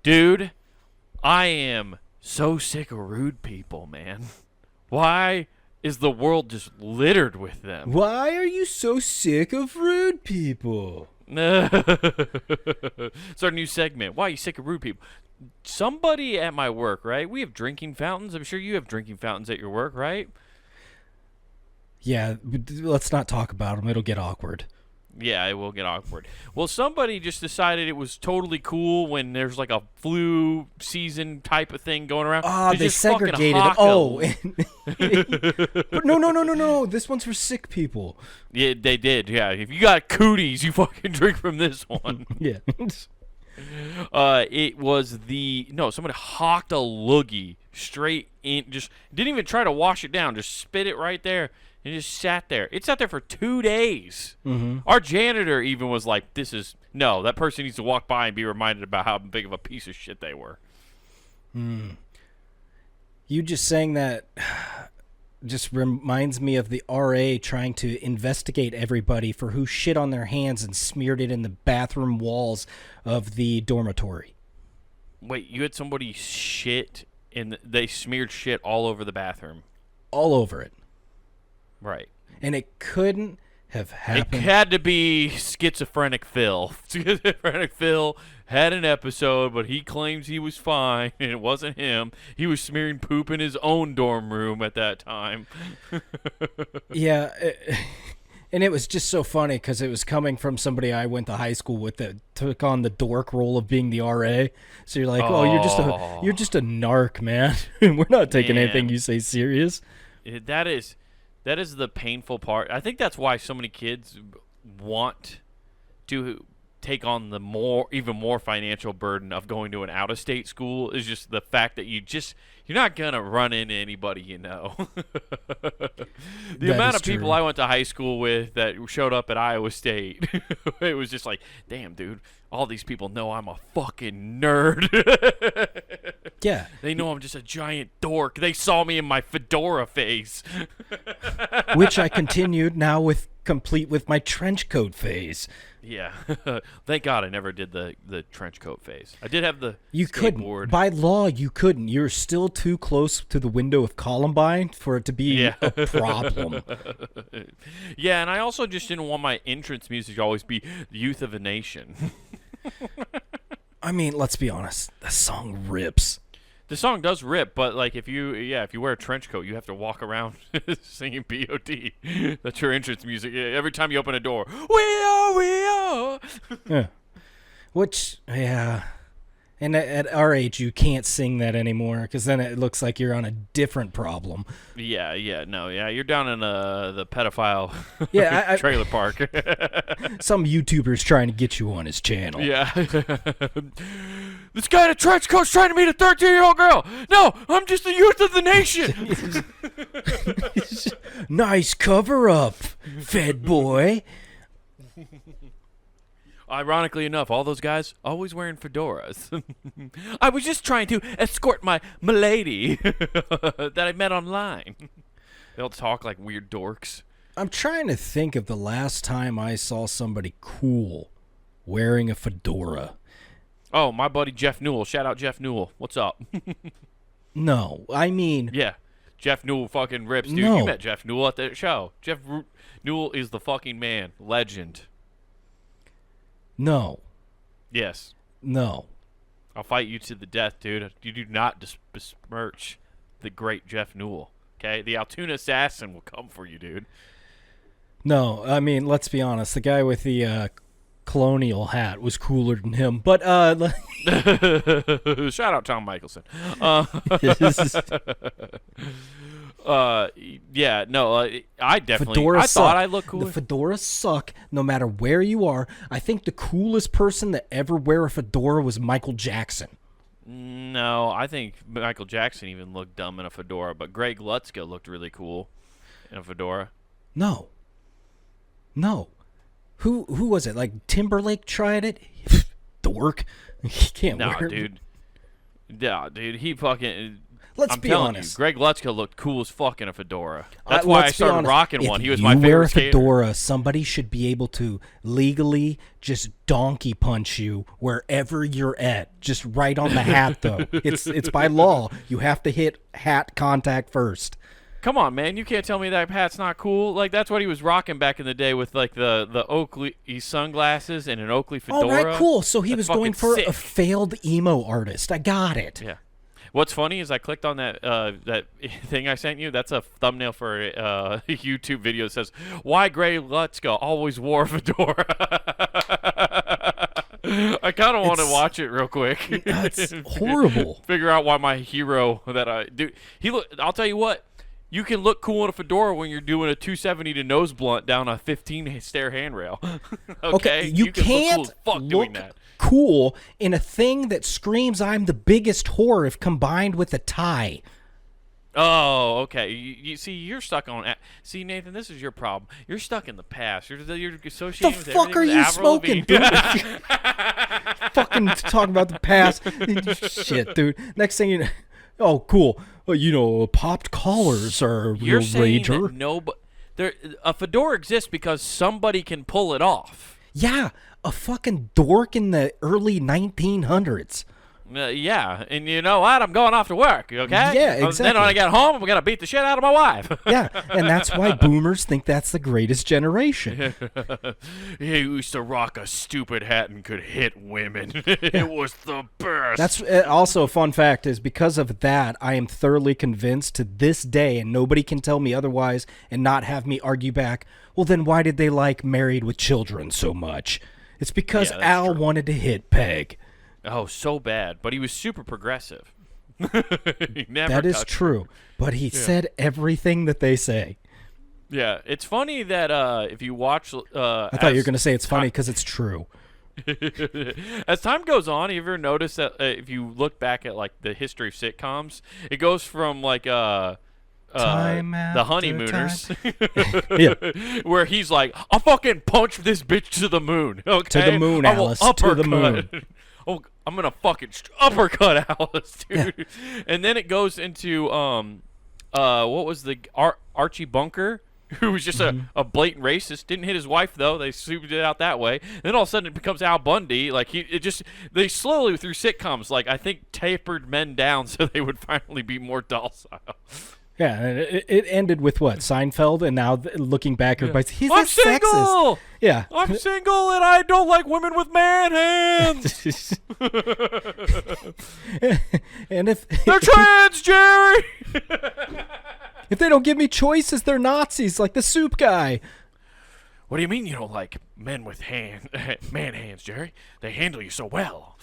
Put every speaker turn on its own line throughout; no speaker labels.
Dude, I am so sick of rude people, man. Why is the world just littered with them?
Why are you so sick of rude people?
It's our new segment. Why are you sick of rude people? Somebody at my work, right? We have drinking fountains. I'm sure you have drinking fountains at your work, right?
Yeah, let's not talk about them. It'll get awkward.
Yeah, it will get awkward. Well, somebody just decided it was totally cool when there's like a flu season type of thing going around.
Ah,
to
they
just fucking
segregated.
hock
Oh,
a-
but no. This one's for sick people.
Yeah, they did. Yeah, if you got cooties, you fucking drink from this one.
Yeah.
It was somebody hawked a loogie straight in, just didn't even try to wash it down, just spit it right there and just sat there. It sat there for 2 days.
Mm-hmm.
Our janitor even was like, that person needs to walk by and be reminded about how big of a piece of shit they were.
You just saying that just reminds me of the RA trying to investigate everybody for who shit on their hands and smeared it in the bathroom walls of the dormitory.
Wait, you had somebody shit and they smeared shit all over the bathroom?
All over it.
Right.
And it couldn't have happened.
It had to be Schizophrenic Phil. Schizophrenic Phil had an episode, but he claims he was fine, and it wasn't him. He was smearing poop in his own dorm room at that time.
Yeah, and it was just so funny because it was coming from somebody I went to high school with that took on the dork role of being the RA. So you're like, oh, you're just a narc, man. We're not taking anything you say serious.
That is the painful part. I think that's why so many kids want to take on the even more financial burden of going to an out-of-state school, is just the fact that you're not gonna run into anybody you know. The amount of people I went to high school with that showed up at Iowa State, it was just like, damn, dude, all these people know I'm a fucking nerd.
Yeah.
They know I'm just a giant dork. They saw me in my fedora phase.
Which I continued now complete with my trench coat phase.
Yeah. Thank God I never did the trench coat phase. I did have the
You
skateboard.
couldn't. By law, you couldn't. You're still too close to the window of Columbine for it to be a problem.
Yeah, and I also just didn't want my entrance music to always be the Youth of a Nation.
I mean, let's be honest. The song rips.
The song does rip, but like if you wear a trench coat, you have to walk around singing B.O.D. That's your entrance music. Every time you open a door, we are.
Yeah. Which, yeah. And at our age, you can't sing that anymore because then it looks like you're on a different problem.
Yeah, you're down in the pedophile
Yeah,
trailer park.
Some YouTuber's trying to get you on his channel.
Yeah. This guy in a trench coat's trying to meet a 13-year-old girl. No, I'm just the youth of the nation.
Nice cover up, Fed boy.
Ironically enough, all those guys always wearing fedoras. I was just trying to escort my milady that I met online. They'll talk like weird dorks.
I'm trying to think of the last time I saw somebody cool wearing a fedora.
Oh, my buddy Jeff Newell. Shout out Jeff Newell. What's up?
No, I mean...
Yeah, Jeff Newell fucking rips, dude.
No.
You met Jeff Newell at the show. Newell is the fucking man. Legend.
No.
Yes.
No.
I'll fight you to the death, dude. You do not besmirch the great Jeff Newell. Okay? The Altoona Assassin will come for you, dude.
No, I mean, let's be honest. The guy with the colonial hat was cooler than him. But,
shout out Tom Michelson. Yeah, no, I definitely, I thought I looked cool.
The fedoras suck no matter where you are. I think the coolest person that ever wear a fedora was Michael Jackson.
No, I think Michael Jackson even looked dumb in a fedora, but Greg Lutzka looked really cool in a fedora.
No. Who was it? Like Timberlake tried it? Dork. He can't wear it.
Dude. Yeah, dude, he fucking...
Let's
I'm
be
telling
honest.
you, Greg Lutzka looked cool as fuck in a fedora. That's why I
Let's be
started
honest.
rocking
If
one. He was
you
my
wear
favorite
a
skater.
fedora, somebody should be able to legally just donkey punch you wherever you're at. Just right on the hat, though. It's by law. You have to hit hat contact first.
Come on, man. You can't tell me that hat's not cool. Like, that's what he was rocking back in the day with, like, the Oakley sunglasses and an Oakley fedora.
All right, cool. So he was going for
sick.
a failed emo artist. I got it.
Yeah. What's funny is I clicked on that thing I sent you. That's a thumbnail for a YouTube video that says, "Why Greg Lutzka always wore a fedora." I kind of want to watch it real quick.
It's horrible.
Figure out why my hero that I do. I'll tell you what. You can look cool in a fedora when you're doing a 270 to nose blunt down a 15-stair handrail. Okay?
You can't
look cool as fuck doing that.
Cool in a thing that screams I'm the biggest whore if combined with a tie.
Oh, okay. You see, you're stuck on. See, Nathan, this is your problem. You're stuck in the past. You're associating with
The fuck
everything
are
with
you
Avril
smoking,
Lavigne.
dude? Fucking talking about the past. Shit, dude. Next thing you know, oh, cool. Well, popped collars are a
You're
real
saying
rager.
that a fedora exists because somebody can pull it off.
Yeah, a fucking dork in the early 1900s.
Yeah, and you know what? I'm going off to work, okay?
Yeah, exactly.
Then when I get home, I'm going to beat the shit out of my wife.
Yeah, and that's why boomers think that's the greatest generation.
He used to rock a stupid hat and could hit women. It was the best.
That's also a fun fact is because of that, I am thoroughly convinced to this day, and nobody can tell me otherwise and not have me argue back, well, then why did they like Married with Children so much? It's because Al wanted to hit Peg.
Oh, so bad. But he was super progressive.
That is true. But he said everything that they say.
Yeah, it's funny that if you watch...
I thought you were going to say it's funny because it's true.
As time goes on, you ever notice that if you look back at like the history of sitcoms, it goes from like the Honeymooners, where he's like, "I'll fucking punch this bitch to the moon." Okay,
to the moon, Alice. To the moon.
Oh, I'm gonna fucking uppercut Alice, dude. Yeah. And then it goes into what was the Archie Bunker, who was just a blatant racist. Didn't hit his wife though. They sued it out that way. And then all of a sudden it becomes Al Bundy. Like they slowly through sitcoms, like I think tapered men down so they would finally be more docile.
Yeah, and it ended with what? Seinfeld, and now looking back, everybody's he's
I'm
a
single!
sexist. Yeah,
I'm single and I don't like women with man hands.
And if
they're trans, Jerry.
If they don't give me choices, they're Nazis, like the soup guy.
What do you mean you don't like men with man hands, Jerry? They handle you so well.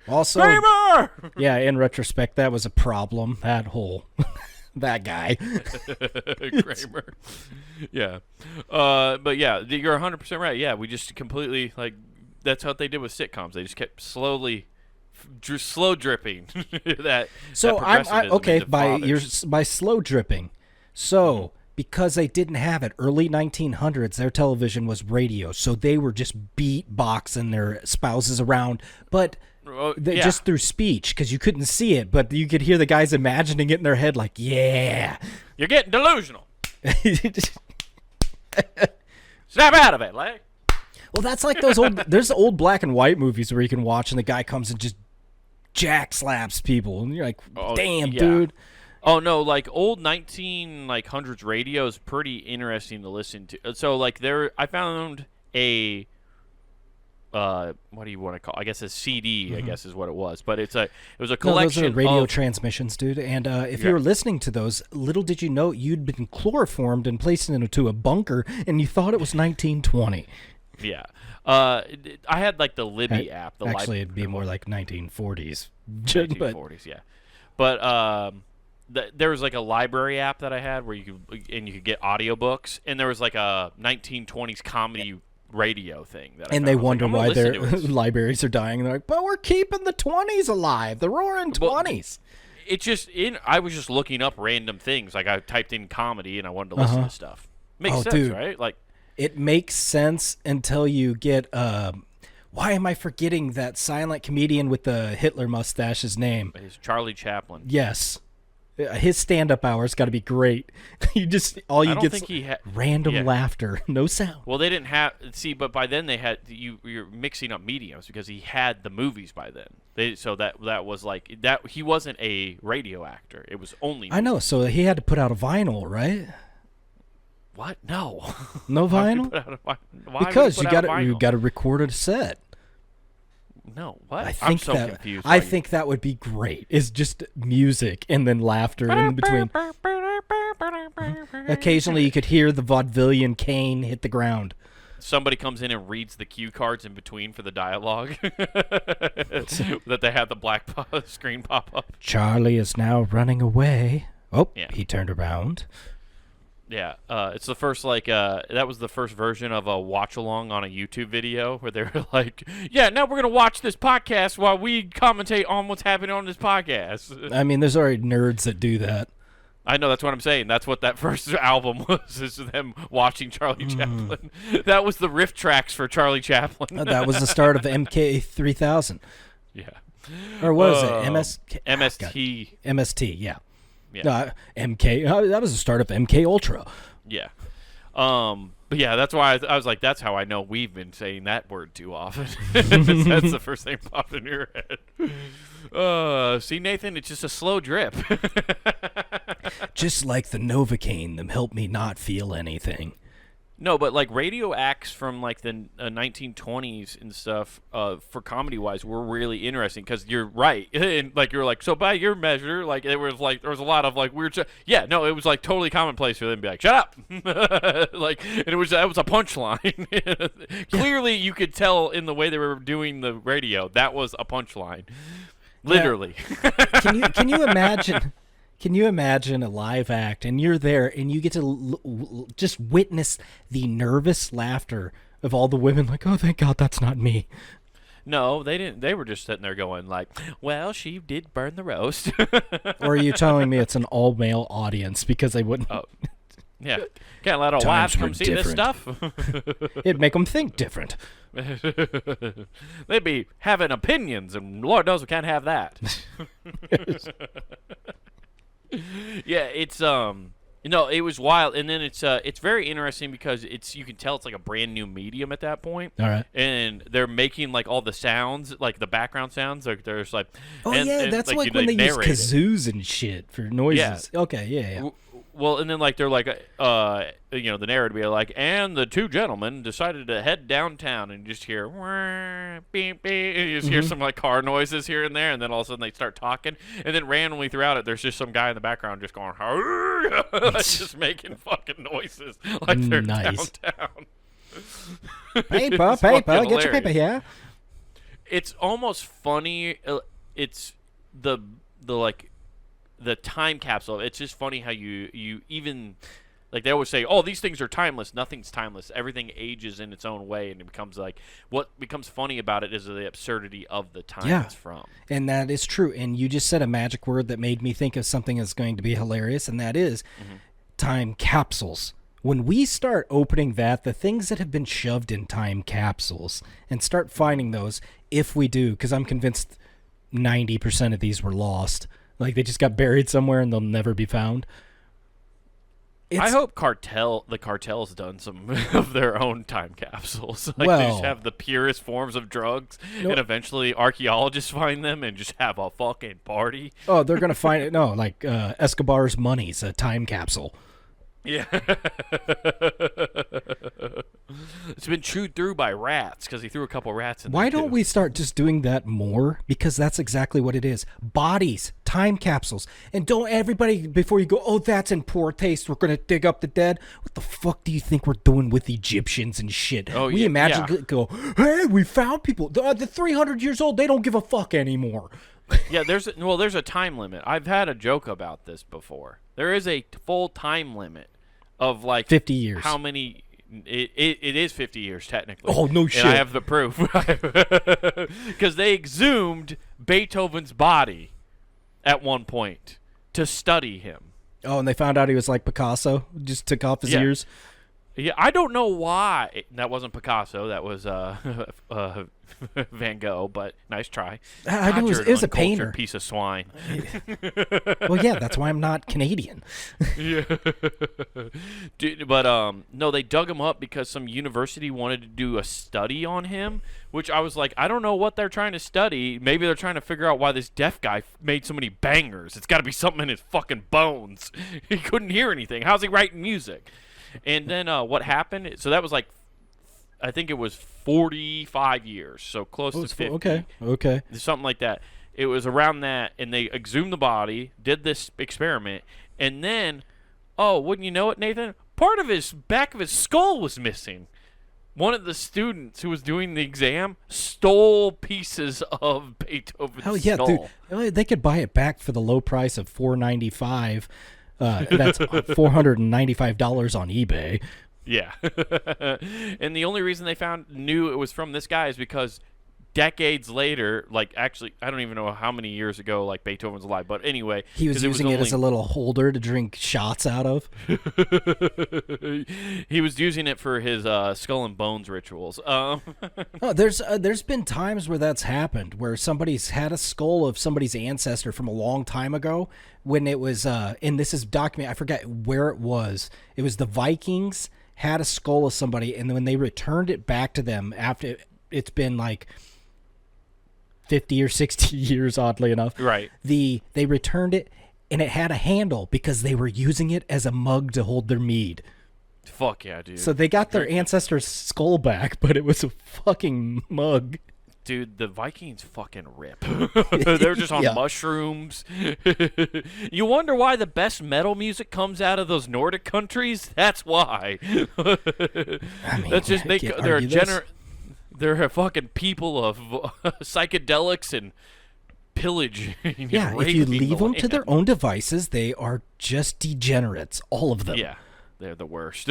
Also,
Kramer!
Yeah, in retrospect, that was a problem. That whole, that guy.
Kramer. Yeah. But yeah, you're 100% right. Yeah, we just completely, like, that's what they did with sitcoms. They just kept slow dripping that.
So
that
I'm okay by slow dripping. So because they didn't have it early 1900s, their television was radio, so they were just beatboxing their spouses around, but just through speech because you couldn't see it, but you could hear the guys imagining it in their head, like, yeah,
you're getting delusional. Snap out of it, like.
Well, that's like there's old black and white movies where you can watch and the guy comes and just jack slaps people and you're like, damn, dude.
Oh no, like old 1900s radio is pretty interesting to listen to. So like I found a what do you want to call? I guess a CD. I guess is what it was. But it was a collection.
No, those are radio transmissions, dude. And if you were listening to those, little did you know you'd been chloroformed and placed into a bunker, and you thought it was 1920.
Yeah. I had like the Libby app.
Actually, it'd be more like 1940s.
1940s, yeah. But there was like a library app that I had where you could get audiobooks, and there was like a 1920s comedy radio thing that
and they wonder why their libraries are dying, and they're like, but we're keeping the 20s alive, the roaring 20s.
I was just looking up random things. Like I typed in comedy and I wanted to listen to stuff. Makes sense,
dude.
Right? Like
it makes sense until you get why am I forgetting that silent comedian with the Hitler mustache's name?
It's Charlie Chaplin.
Yes. His stand-up hour's got to be great. All you get random laughter, no sound.
Well, they didn't have but by then they had you're mixing up mediums because he had the movies by then. So that was like that. He wasn't a radio actor. It was only.
I know. So he had to put out a vinyl, right?
What? No.
No vinyl. Because you got to record a set.
No, what?
I'm so confused. I think that would be great. It's just music and then laughter in between. Occasionally, you could hear the vaudevillian cane hit the ground.
Somebody comes in and reads the cue cards in between for the dialogue. That they have the black screen pop up.
Charlie is now running away. Oh, yeah. He turned around.
Yeah, it's the first that was the first version of a watch along on a YouTube video where they were like, "Yeah, now we're gonna watch this podcast while we commentate on what's happening on this podcast."
I mean, there's already nerds that do that.
I know, that's what I'm saying. That's what that first album was, is them watching Charlie Chaplin. That was the riff tracks for Charlie Chaplin.
That was the start of MK3000.
Yeah.
Or what was it?
MST.
MST, yeah. No, MK. That was the start of MK Ultra.
Yeah. But yeah, that's why I was like, that's how I know we've been saying that word too often. That's the first thing popped in your head. See, Nathan, it's just a slow drip.
Just like the Novocaine, them help me not feel anything.
No, but like radio acts from like the 1920s and stuff, for comedy wise, were really interesting because you're right, and like you're like, so by your measure, like it was like there was a lot of like weird. Yeah, no, it was like totally commonplace for them to be like, shut up, like, and that was a punchline. Clearly, you could tell in the way they were doing the radio that was a punchline, literally.
Yeah. Can you imagine? Can you imagine a live act and you're there and you get to just witness the nervous laughter of all the women like, oh, thank God that's not me.
No, they didn't. They were just sitting there going like, well, she did burn the roast.
Or are you telling me it's an all-male audience because they wouldn't?
Oh, yeah. Can't let our wives come see this stuff.
It'd make them think different.
They'd be having opinions, and Lord knows we can't have that. Yeah, it's it was wild, and then it's very interesting because you can tell it's like a brand new medium at that point.
All right,
and they're making like all the sounds, like the background sounds, like there's like
that's like when they use kazoos and shit for noises. Yeah. Okay, yeah.
Well, and then like they're like the narrator be like, and the two gentlemen decided to head downtown, and you just hear beep beep, and you just hear some like car noises here and there, and then all of a sudden they start talking, and then randomly throughout it, there's just some guy in the background just going, like just making fucking noises like they're downtown.
Paper, get your paper here.
It's almost funny. It's the like. The time capsule. It's just funny how you even like they always say, oh, these things are timeless. Nothing's timeless. Everything ages in its own way, and it becomes like what becomes funny about it is the absurdity of the time it's from. And
that is true. And you just said a magic word that made me think of something that's going to be hilarious, and that is time capsules. When we start opening the things that have been shoved in time capsules, and start finding those, if we do, because I'm convinced 90% of these were lost. Like they just got buried somewhere and they'll never be found.
I hope the cartel's done some of their own time capsules. Like they just have the purest forms of drugs, and eventually archaeologists find them and just have a fucking party.
Oh, they're gonna find it. No, like Escobar's money's a time capsule.
Yeah. It's been chewed through by rats because he threw a couple rats in there.
Why don't we start just doing that more? Because that's exactly what it is. Bodies, time capsules. And don't everybody, before you go, oh, that's in poor taste, we're going to dig up the dead. What the fuck do you think we're doing with Egyptians and shit?
Oh,
we imagine go, hey, we found people. The 300 years old, they don't give a fuck anymore.
Yeah, there's a time limit. I've had a joke about this before. There is a full time limit of like
50 years.
How many? It is 50 years technically.
Oh no shit!
And I have the proof because they exhumed Beethoven's body at one point to study him.
Oh, and they found out he was like Picasso. Just took off his ears.
Yeah, I don't know why. That wasn't Picasso. That was Van Gogh, but nice try.
I know it was a painter.
Piece of swine.
Well, yeah, that's why I'm not Canadian.
Yeah. Dude, but no, they dug him up because some university wanted to do a study on him, which I was like, I don't know what they're trying to study. Maybe they're trying to figure out why this deaf guy made so many bangers. It's got to be something in his fucking bones. He couldn't hear anything. How's he writing music? And then what happened? So that was like, I think it was 45 years, so close to 50.
Okay.
Something like that. It was around that, and they exhumed the body, did this experiment, and then, wouldn't you know it, Nathan? Part of his back of his skull was missing. One of the students who was doing the exam stole pieces of Beethoven's
Hell yeah,
skull.
dude! They could buy it back for the low price of $495. That's $495 on eBay.
Yeah. And the only reason they knew it was from this guy is because decades later, like actually, I don't even know how many years ago, like Beethoven's alive, but anyway.
He was using it as a little holder to drink shots out of.
He was using it for his skull and bones rituals.
There's been times where that's happened, where somebody's had a skull of somebody's ancestor from a long time ago, when it was, and this is documented, I forget where it was. It was the Vikings had a skull of somebody, and when they returned it back to them after it's been like 50 or 60 years, oddly enough.
Right.
They returned it, and it had a handle because they were using it as a mug to hold their mead.
Fuck yeah, dude.
So they got their ancestor's skull back, but it was a fucking mug.
Dude, the Vikings fucking rip. They're just on mushrooms. You wonder why the best metal music comes out of those Nordic countries? That's why.
I mean,
that's just they're a fucking people of psychedelics and pillage.
Yeah, if you leave them to their own devices, they are just degenerates, all of them.
Yeah, they're the worst.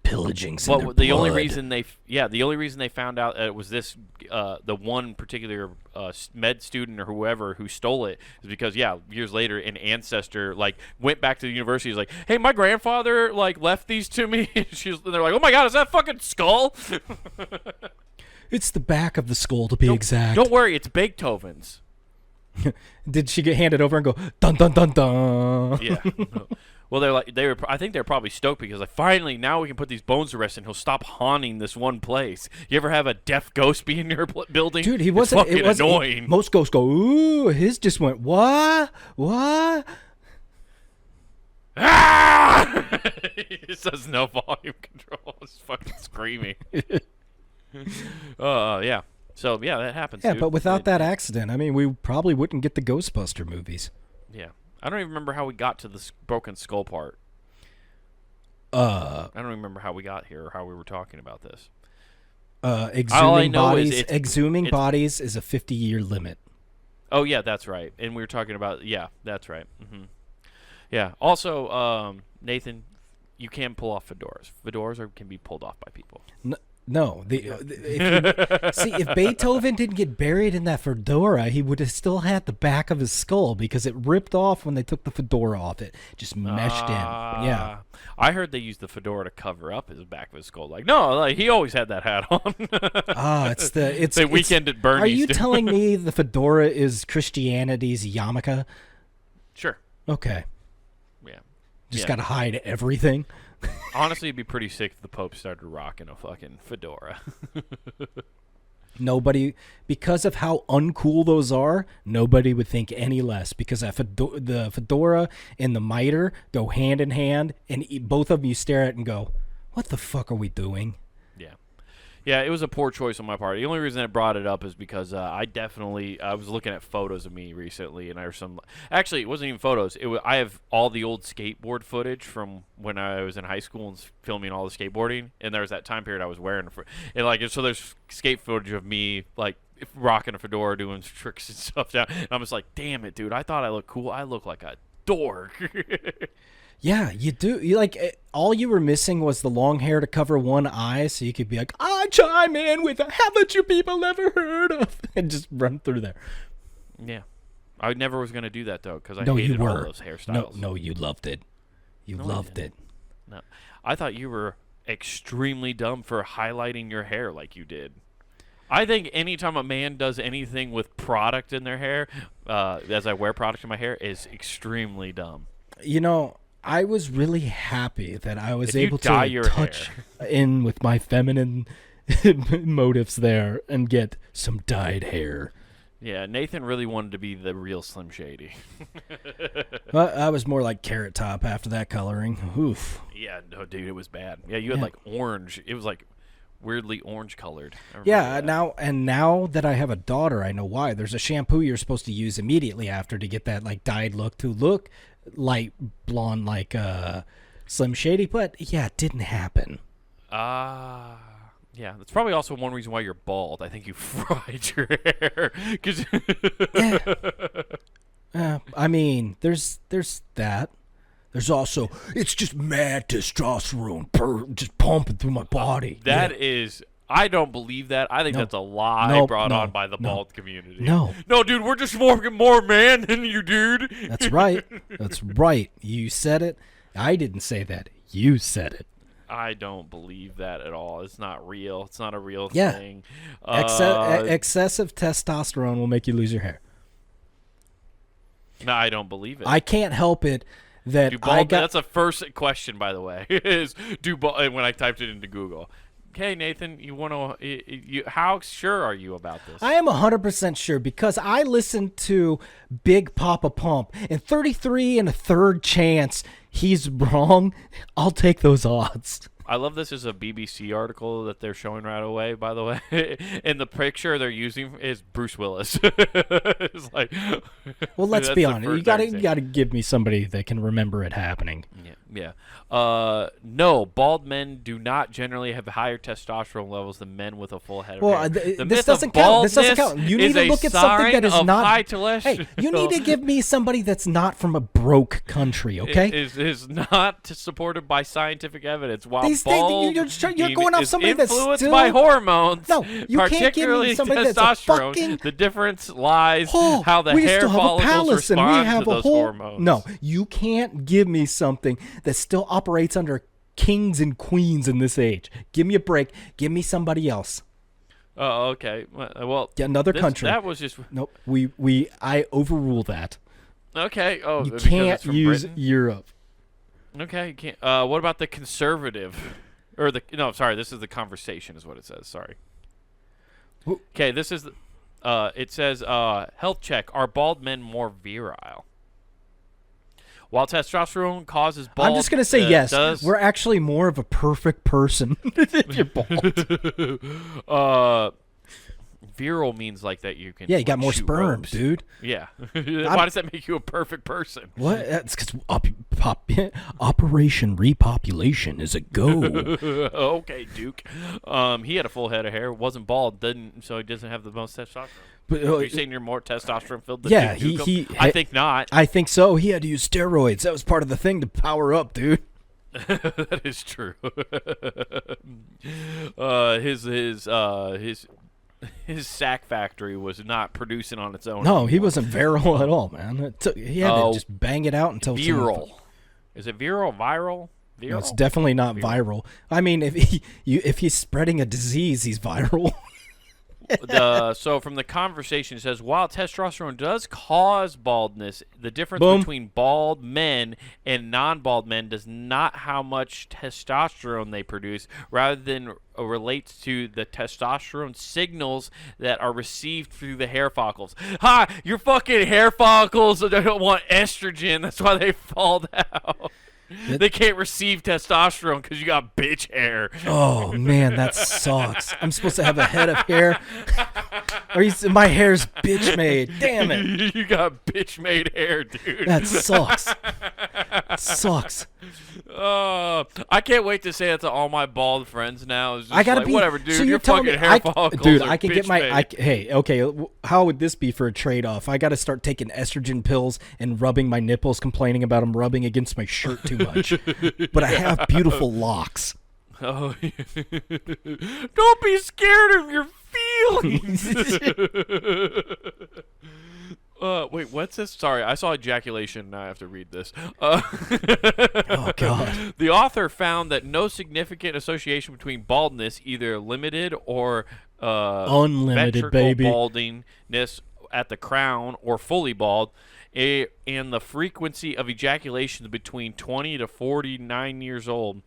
Pillaging.
The only reason they found out it was this the one particular med student or whoever who stole it is because years later an ancestor like went back to the university. He's like, hey, my grandfather like left these to me. And they're like, oh my god, is that fucking skull?
It's the back of the skull to be exact.
Don't worry, it's Beethoven's.
Did she get handed over and go dun dun dun dun?
Yeah. Well, I think they're probably stoked because like finally now we can put these bones to rest and he'll stop haunting this one place. You ever have a deaf ghost be in your building?
Dude,
it was annoying.
Most ghosts go, ooh, his just went, what?
Ah! It says no volume control. It's fucking screaming. Yeah. So yeah, that happens.
Yeah,
dude.
but without that accident, I mean, we probably wouldn't get the Ghostbuster movies.
Yeah. I don't even remember how we got to the broken skull part.
I
don't remember how we got here or how we were talking about this.
Exhuming bodies is a 50-year limit.
Oh, yeah, that's right. And we were talking about, yeah, that's right. Mm-hmm. Yeah. Also, Nathan, you can pull off fedoras. Fedoras can be pulled off by people.
No, if Beethoven didn't get buried in that fedora, he would have still had the back of his skull because it ripped off when they took the fedora off. It just meshed in. Yeah,
I heard they used the fedora to cover up his back of his skull. Like, no, like he always had that hat on.
It's the
Weekend at Bernie's.
Are you telling me the fedora is Christianity's yarmulke?
Sure.
Okay.
Yeah.
Just got to hide everything.
Honestly, it'd be pretty sick if the Pope started rocking a fucking fedora.
Nobody, because of how uncool those are, nobody would think any less because the fedora and the mitre go hand in hand, and both of you stare at it and go, what the fuck are we doing?
Yeah, it was a poor choice on my part. The only reason I brought it up is because I was looking at photos of me recently, and actually, it wasn't even photos. I have all the old skateboard footage from when I was in high school and filming all the skateboarding, and there was that time period I was wearing, so there's skate footage of me like rocking a fedora, doing tricks and stuff down. And I'm just like, damn it, dude! I thought I looked cool. I look like a dork.
Yeah, you do. All you were missing was the long hair to cover one eye, so you could be like, I chime in with a haven't you people ever heard of? And just run through there.
Yeah. I never was going to do that, though, because I hated all those hairstyles.
No, you loved it. You
No, I
loved
didn't.
it.
No, I thought you were extremely dumb for highlighting your hair like you did. I think anytime a man does anything with product in their hair, as I wear product in my hair, is extremely dumb.
You know, I was really happy that I was
If you
able
dye
to
your
touch in with my feminine motives there and get some dyed hair.
Yeah, Nathan really wanted to be the real Slim Shady.
I was more like Carrot Top after that coloring. Oof.
Yeah, no, dude, it was bad. Yeah, you had like orange. It was like weirdly orange colored.
Yeah, now that I have a daughter, I know why. There's a shampoo you're supposed to use immediately after to get that like dyed look to look light blonde like Slim Shady, but yeah, it didn't happen.
Yeah, that's probably also one reason why you're bald. I think you fried your hair.
I mean, there's that. There's also, it's just mad testosterone just pumping through my body.
That is, I don't believe that. I think that's a lie brought on by the bald community. No, dude, we're just more man than you, dude.
That's right. That's right. You said it. I didn't say that. You said it.
I don't believe that at all. It's not real. It's not a real thing.
Excessive testosterone will make you lose your hair.
No, I don't believe it.
I can't help it.
That's the first question, by the way. When I typed it into Google. Okay, Nathan, you want to? How sure are you about this?
I am 100% sure because I listened to Big Papa Pump, and 33 and a third chance he's wrong. I'll take those odds.
I love this is a BBC article that they're showing right away, by the way. And the picture they're using is Bruce Willis. It's like,
well, let's be honest. You gotta give me somebody that can remember it happening.
Yeah. No, bald men do not generally have higher testosterone levels than men with a full head of hair.
This doesn't count. This doesn't count. You need to look at something that is not. Hey, you need to give me somebody that's not from a broke country, okay?
Is not supported by scientific evidence. While
you're going off somebody that's
influenced by hormones.
No, you can't give me somebody that's a fucking.
The difference lies how the hair follicles respond to those hormones.
No, you can't give me something that still operates under kings and queens in this age. Give me a break. Give me somebody else.
Oh, okay. Well,
another country.
That was just
nope. I overrule that.
Okay. Oh,
you can't use
Britain?
Europe.
Okay, you can't. What about the conservative? This is the conversation is what it says. Sorry. Okay, this is it says health check. Are bald men more virile? While testosterone causes bald,
I'm just going to say yes. We're actually more of a perfect person if you're bald.
Virile means like that you can.
Yeah, you got more sperm,
ropes.
Dude.
Yeah. Why does that make you a perfect person?
What? That's because Operation Repopulation is a go.
Okay, Duke. He had a full head of hair, wasn't bald, so he doesn't have the most testosterone. But are you saying you're more testosterone filled than Duke? I think not.
I think so. He had to use steroids. That was part of the thing to power up, dude.
That is true. His sack factory was not producing on its own.
No, anymore. He wasn't virile at all, man. He had to just bang it out until
viral. Is it viral? Viral?
No, it's definitely not viral. I mean, if he's spreading a disease, he's viral.
So from the conversation, it says, while testosterone does cause baldness, the difference between bald men and non-bald men does not how much testosterone they produce, rather than relates to the testosterone signals that are received through the hair follicles. Ha! Your fucking hair follicles don't want estrogen. That's why they fall out. They can't receive testosterone because you got bitch hair.
Oh, man, that sucks. I'm supposed to have a head of hair. My hair's bitch made. Damn it.
You got bitch made hair, dude.
That sucks. It sucks.
I can't wait to say that to all my bald friends now. It's just
I gotta be
whatever, dude.
So
your fucking hair follicles
dude,
are
I can get
bitch-made.
Okay. How would this be for a trade-off? I got to start taking estrogen pills and rubbing my nipples, complaining about them rubbing against my shirt too much. But I have beautiful locks.
Oh, don't be scared of your feelings. Wait, what's this? Sorry, I saw ejaculation. Now I have to read this.
Oh, God.
The author found that no significant association between baldness, either limited or
Unlimited,
ventricle
baby.
baldiness at the crown or fully bald, and the frequency of ejaculations between 20 to 49 years old.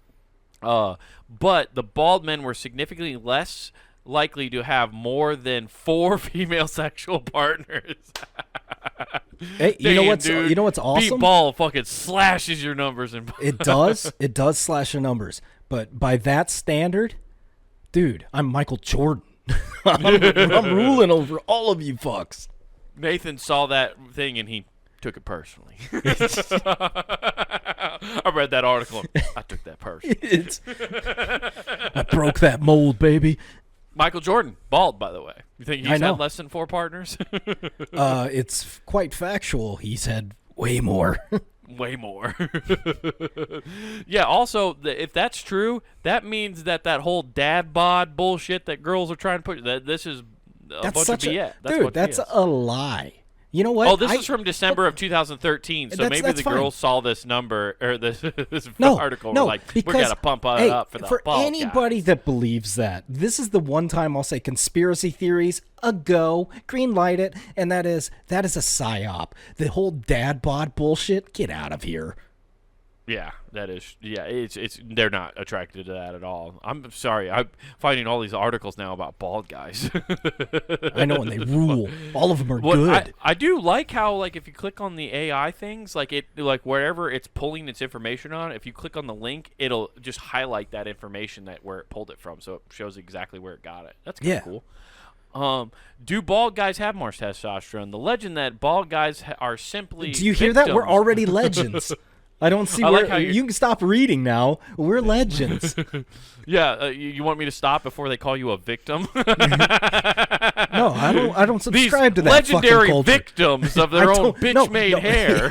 But the bald men were significantly less likely to have more than 4 female sexual partners.
Hey, you know what's
Being
awesome?
bald fucking slashes your numbers.
It does slash your numbers. But by that standard, dude, I'm Michael Jordan. I'm ruling over all of you fucks.
Nathan saw that thing and he took it personally. I read that article and I took that personally.
I broke that mold, baby.
Michael Jordan, bald, by the way. You think he's had less than 4 partners?
It's quite factual. He's had way more.
Way more. Yeah, also, if that's true, that means that whole dad bod bullshit that girls are trying to put, that this is a bunch of BS.
That's a lie. You know what?
Oh, this is from December of 2013, so maybe the girls saw this number, or this article, and were like, we got to pump it up for the bald
anybody
guys.
that believes that, this is the one time I'll say conspiracy theories, a go, green light it, and that is a psyop. The whole dad bod bullshit, get out of here.
Yeah, that is. Yeah, it's. They're not attracted to that at all. I'm sorry. I'm finding all these articles now about bald guys.
I know, and they rule. All of them are good.
I do like how, like, if you click on the AI things, like wherever it's pulling its information on, if you click on the link, it'll just highlight that information where it pulled it from, so it shows exactly where it got it. That's kind of cool. Do bald guys have more testosterone? The legend that bald guys are simply.
Do you hear that? We're already legends. I don't see where you can stop reading now. We're legends.
Yeah, you want me to stop before they call you a victim?
No, I don't subscribe to that
legendary
fucking culture.
victims of their own bitch-made hair.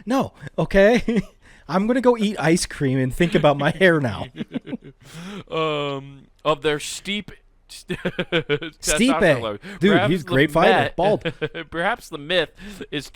No, okay? I'm going to go eat ice cream and think about my hair now.
Of their steep
Stipe. Dude,
perhaps
he's a great fighter. Bald.
Perhaps the myth is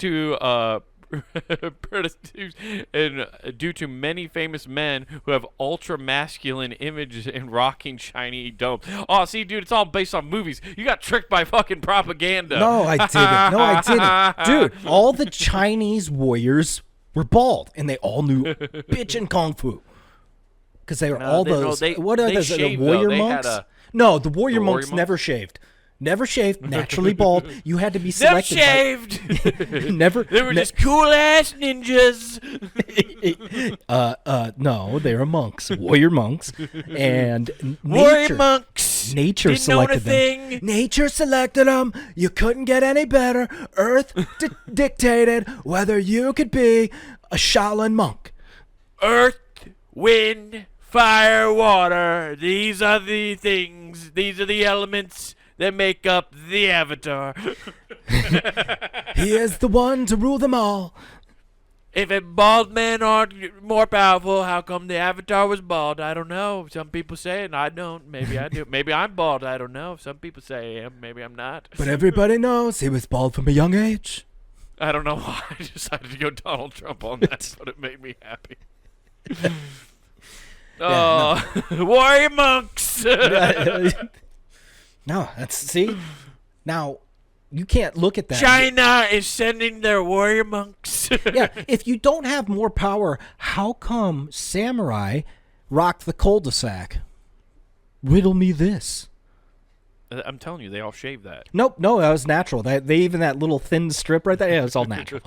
and due to many famous men who have ultra masculine images and rocking shiny domes. Oh, see, dude, it's all based on movies. You got tricked by fucking propaganda.
No, I didn't. Dude, all the Chinese warriors were bald, and they all knew bitch and kung fu. Because they were what are those? The warrior monks? No, the warrior monks never shaved. Never shaved, naturally bald. You had to be selected.
Never shaved. They were just cool ass ninjas.
No, they were monks, warrior monks, and
warrior monks.
Nature selected them. Nature selected them. You couldn't get any better. Earth dictated whether you could be a Shaolin monk.
Earth, wind, fire, water. These are the things. These are the elements that make up the Avatar.
He is the one to rule them all.
If bald men aren't more powerful, how come the Avatar was bald? I don't know. Some people say it, and I don't. Maybe I do. Maybe I'm bald. I don't know. Some people say I am. Maybe I'm not.
But everybody knows he was bald from a young age.
I don't know why I decided to go Donald Trump on that, but it made me happy. Warrior monks.
No, see? Now, you can't look at that.
China is sending their warrior monks.
Yeah, if you don't have more power, how come samurai rock the cul-de-sac? Riddle me this.
I'm telling you, they all shave that.
Nope, no, that was natural. They even that little thin strip right there, yeah, it's all natural.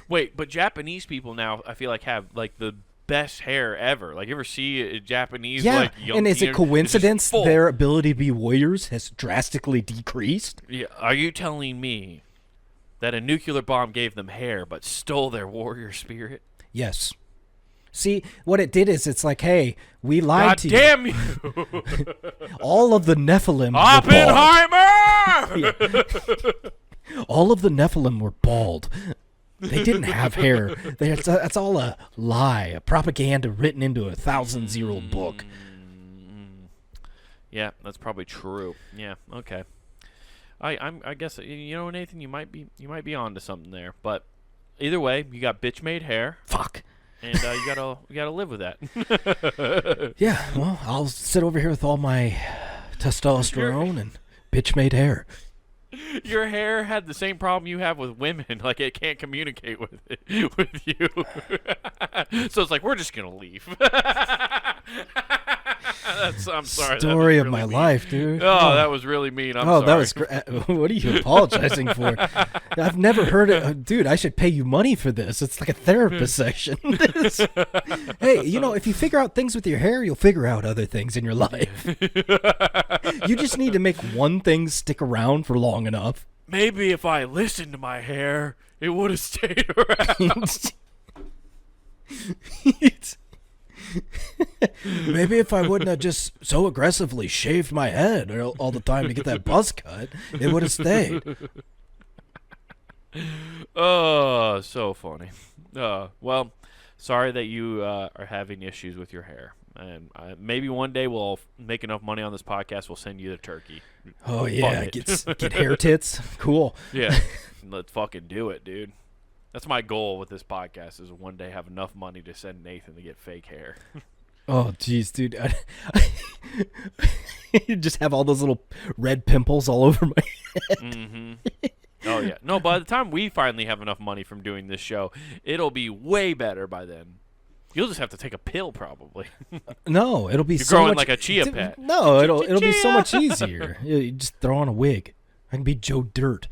Wait, but Japanese people now, I feel like, have like the best hair ever. Like, you ever see a Japanese like young,
and is it coincidence their ability to be warriors has drastically decreased?
Yeah, are you telling me that a nuclear bomb gave them hair but stole their warrior spirit?
Yes. See, what it did is it's like, hey, we lied to you.
God damn you!
All of the Nephilim
Oppenheimer!
were bald. All of the Nephilim were bald. They didn't have hair. That's all a lie, a propaganda written into a 1,000-year-old book.
Yeah, that's probably true. Yeah, okay. I guess Nathan, you might be onto something there. But either way, you got bitch made hair.
Fuck.
And you gotta live with that.
Yeah, well, I'll sit over here with all my testosterone and bitch made hair.
Your hair had the same problem you have with women, like it can't communicate with you. So it's like we're just gonna leave. I'm sorry.
Story of
really
my
mean.
life, dude.
Oh, that was really mean. I'm sorry.
That was great. What are you apologizing for? I've never heard it. Dude, I should pay you money for this. It's like a therapist session. Hey, if you figure out things with your hair, you'll figure out other things in your life. You just need to make one thing stick around for long enough.
Maybe if I listened to my hair, it would have stayed around.
Maybe if I wouldn't have just so aggressively shaved my head all the time to get that buzz cut, it would have stayed.
Oh, so funny. Well, sorry that you are having issues with your hair. And maybe one day we'll make enough money on this podcast, we'll send you the turkey.
Oh, yeah. Get hair tits. Cool.
Yeah. Let's fucking do it, dude. That's my goal with this podcast, is one day have enough money to send Nathan to get fake hair.
Oh, jeez, dude. You just have all those little red pimples all over my head.
Mm-hmm. Oh, yeah. No, by the time we finally have enough money from doing this show, it'll be way better by then. You'll just have to take a pill, probably.
No, it'll be
You're
so
growing
much,
like a chia pet.
No, it'll be so much easier. You just throw on a wig. I can be Joe Dirt.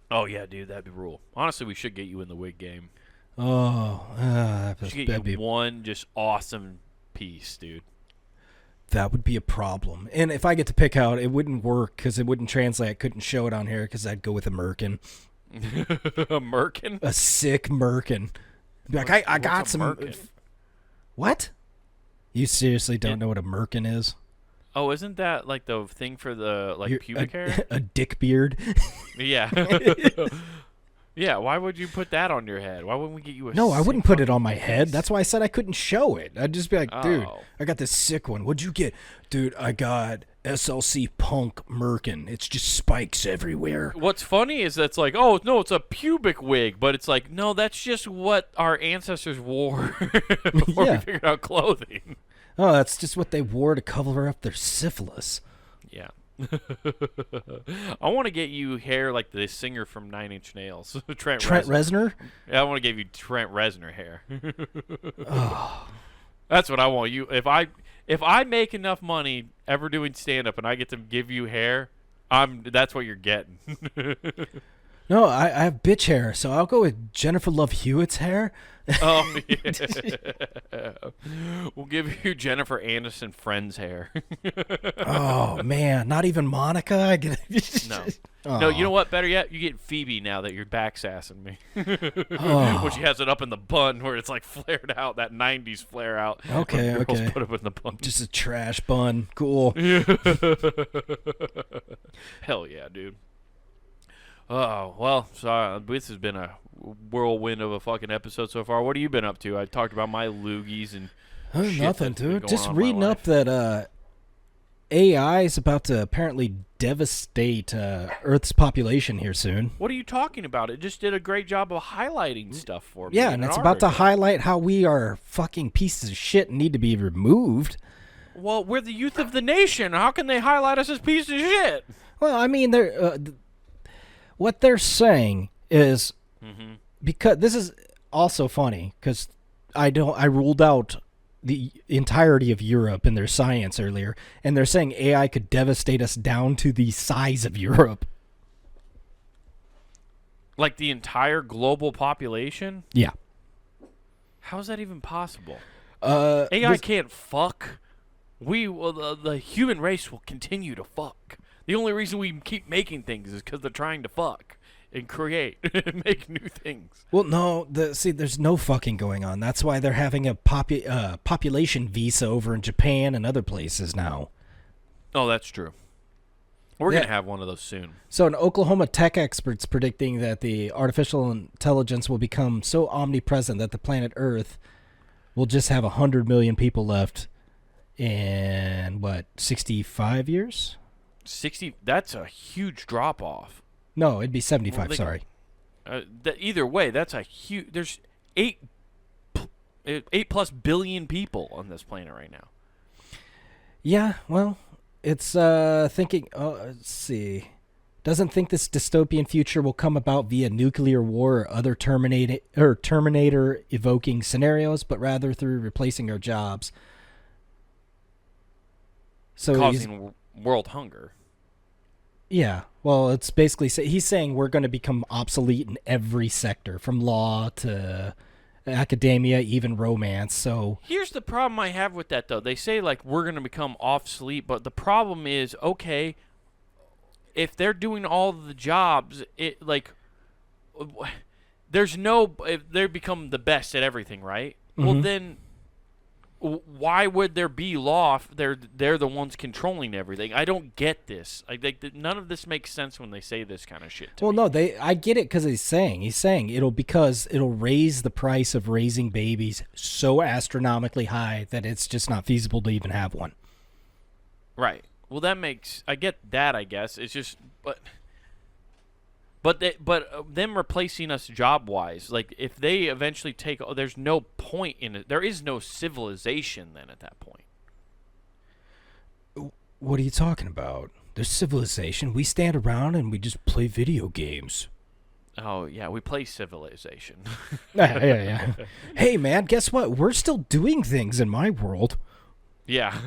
Oh, yeah, dude, that'd be rule. Honestly, we should get you in the wig game.
Oh,
We should get you one just awesome piece, dude.
That would be a problem. And if I get to pick out, it wouldn't work because it wouldn't translate. I couldn't show it on here because I'd go with a merkin.
A merkin?
A sick merkin. Be like, I got some.
Merkin?
What? You seriously don't know what a merkin is?
Oh, isn't that like the thing for the pubic hair?
A dick beard?
Yeah. Yeah, why would you put that on your head? Why wouldn't we get you a
No, I
sick
wouldn't put it
fucking
on my head.
piece?
That's why I said I couldn't show it. I'd just be like, dude,
Oh.
I got this sick one. What'd you get? Dude, I got SLC Punk Merkin. It's just spikes everywhere.
What's funny is that's like, oh, no, it's a pubic wig. But it's like, no, that's just what our ancestors wore before we
Yeah.
figured out clothing.
Oh, that's just what they wore to cover up their syphilis.
Yeah. I want to get you hair like the singer from Nine Inch Nails, Trent
Reznor?
Yeah, I want to give you Trent Reznor hair.
Oh.
That's what I want you. If I make enough money ever doing stand up and I get to give you hair, that's what you're getting.
No, I have bitch hair, so I'll go with Jennifer Love Hewitt's hair.
Oh, yeah. We'll give you Jennifer Aniston Friends hair.
Oh, man. Not even Monica? I get
No.
Oh.
No, you know what? Better yet, you get Phoebe now that you're backsassing me.
Oh.
When she has it up in the bun where it's like flared out, that 90s flare out.
Okay,
when girls
okay.
put it in the bun.
Just a trash bun. Cool.
Hell yeah, dude. Oh, well, sorry. This has been a whirlwind of a fucking episode so far. What have you been up to? I talked about my loogies and shit
Nothing,
that's been
dude.
going
Just
on in my
reading up
life.
that AI is about to apparently devastate Earth's population here soon.
What are you talking about? It just did a great job of highlighting stuff for me.
Yeah,
in
and
an
it's about to
article.
highlight how we are fucking pieces of shit and need to be removed.
Well, we're the youth of the nation. How can they highlight us as pieces of shit?
Well, I mean, what they're saying is because this is also funny because I ruled out the entirety of Europe in their science earlier, and they're saying AI could devastate us down to the size of Europe.
Like the entire global population?
Yeah.
How is that even possible?
AI
AI can't fuck. The human race will continue to fuck. The only reason we keep making things is because they're trying to fuck and create and make new things.
Well, no, there's no fucking going on. That's why they're having a population visa over in Japan and other places now.
Oh, that's true. We're
Yeah.
going to have one of those soon.
So, an Oklahoma tech expert's predicting that the artificial intelligence will become so omnipresent that the planet Earth will just have 100 million people left in, 65 years?
60. That's a huge drop off.
No, it'd be 75. Sorry.
Either way, that's a huge. There's 8+ billion people on this planet right now.
Yeah, well, it's thinking. Let's see. Doesn't think this dystopian future will come about via nuclear war or other Terminator evoking scenarios, but rather through replacing our jobs. So
causing world hunger.
Yeah, well, it's basically he's saying we're going to become obsolete in every sector, from law to academia, even romance. So
here's the problem I have with that, though. They say like we're going to become obsolete, but the problem is, okay, if they're doing all of the jobs, it like if they become the best at everything, right?
Mm-hmm.
Well, then why would there be law if they're the ones controlling everything? I don't get this. None of this makes sense when they say this kind of shit to me.
No, I get it because he's saying it'll raise the price of raising babies so astronomically high that it's just not feasible to even have one.
Right. Well, I get that, I guess. It's just, but them replacing us job-wise, like if they eventually there's no point in it. There is no civilization then at that point.
What are you talking about? There's civilization. We stand around and we just play video games.
Oh, yeah, we play Civilization.
Yeah. Hey, man, guess what? We're still doing things in my world.
Yeah.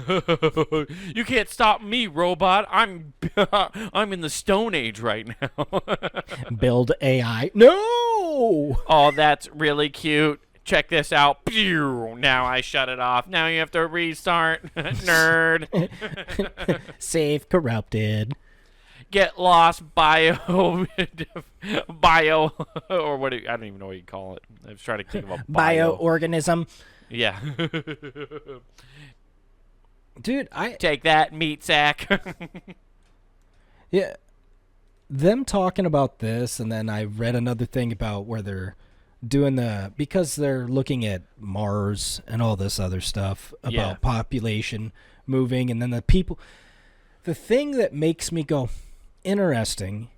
You can't stop me, robot. I'm in the Stone Age right now.
Build AI. No!
Oh, that's really cute. Check this out. Pew! Now I shut it off. Now you have to restart. Nerd.
Save corrupted.
Get lost bio, or what? I don't even know what you call it. I was trying to think of a
bioorganism.
Yeah.
Dude,
take that, meat sack.
Yeah, them talking about this, and then I read another thing about where they're doing because they're looking at Mars and all this other stuff about population moving, and then the people. The thing that makes me go interesting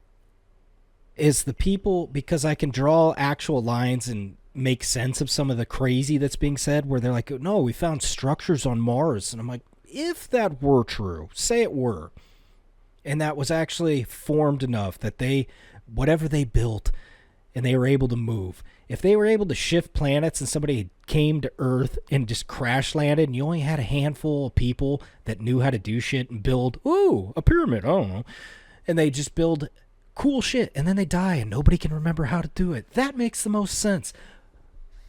is the people, because I can draw actual lines and make sense of some of the crazy that's being said, where they're like, no, we found structures on Mars, and I'm like, if that were true, say it were, and that was actually formed enough that whatever they built and they were able to move, if they were able to shift planets and somebody came to Earth and just crash landed and you only had a handful of people that knew how to do shit and build, a pyramid, I don't know, and they just build cool shit and then they die and nobody can remember how to do it, that makes the most sense.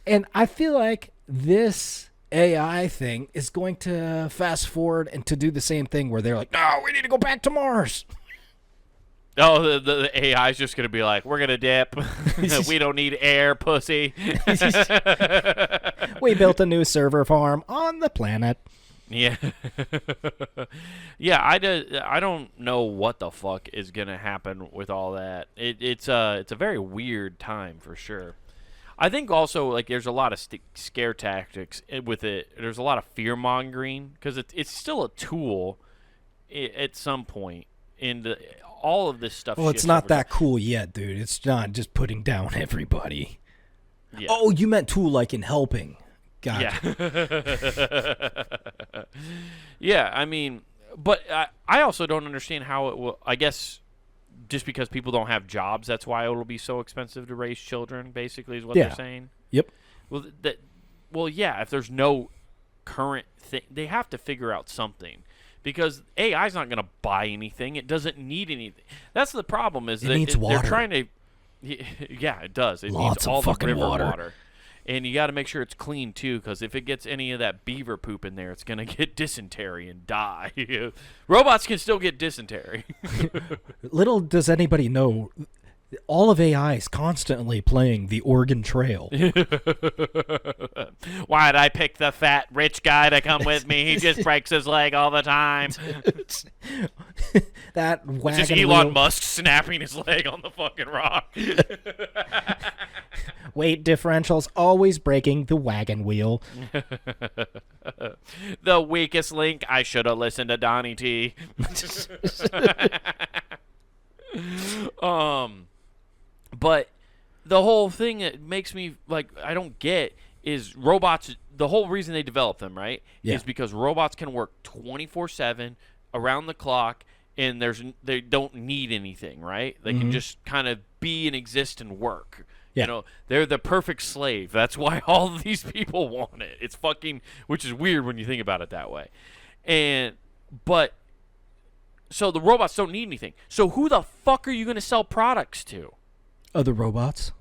And I feel like this AI thing is going to fast forward and to do the same thing where they're like, no, we need to go back to Mars.
Oh, the AI is just going to be like, we're going to dip. We don't need air, pussy.
We built a new server farm on the planet.
Yeah. Yeah, I don't know what the fuck is going to happen with all that. It's a very weird time for sure. I think also, like, there's a lot of scare tactics with it. There's a lot of fear-mongering because it's still a tool at some point. And all of this stuff.
Well, it's not that cool yet, dude. It's not just putting down everybody.
Yeah.
Oh, you meant tool like in helping. Gotcha.
Yeah. Yeah, I mean, but I also don't understand how it will. I guess just because people don't have jobs, that's why it'll be so expensive to raise children, basically, is what they're saying.
Yep.
Well, yeah, if there's no current thing, they have to figure out something. Because AI is not going to buy anything. It doesn't need anything. That's the problem. Is that
needs water.
They're trying to. Yeah, it does. It
Lots
needs all
of
the
fucking
river
water.
And you got to make sure it's clean too, because if it gets any of that beaver poop in there, it's going to get dysentery and die. Robots can still get dysentery.
Little does anybody know, All of AI is constantly playing the Oregon Trail.
Why'd I pick the fat rich guy to come with me? He just breaks his leg all the time.
That wagon
It's just
wheel.
Elon Musk snapping his leg on the fucking rock.
Weight differentials always breaking the wagon wheel.
The weakest link. I should have listened to Donnie T. But the whole thing that makes me like I don't get is robots. The whole reason they develop them, right, is because robots can work 24/7 around the clock, and they don't need anything, right? They can just kind of be and exist and work.
Yeah.
You know, they're the perfect slave. That's why all of these people want it. It's fucking, which is weird when you think about it that way. But so the robots don't need anything. So who the fuck are you going to sell products to?
Other robots.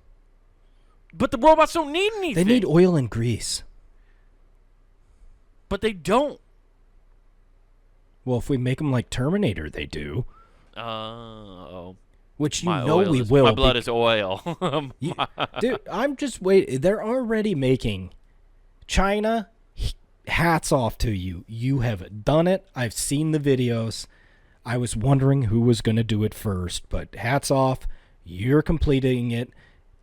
But the robots don't need anything.
They need oil and grease.
But they don't.
Well, if we make them like Terminator, they do.
Oh.
Which
My
we
is,
will.
My blood is oil.
Dude, I'm just waiting. They're already making China. Hats off to you. You have done it. I've seen the videos. I was wondering who was going to do it first, but hats off. You're completing it.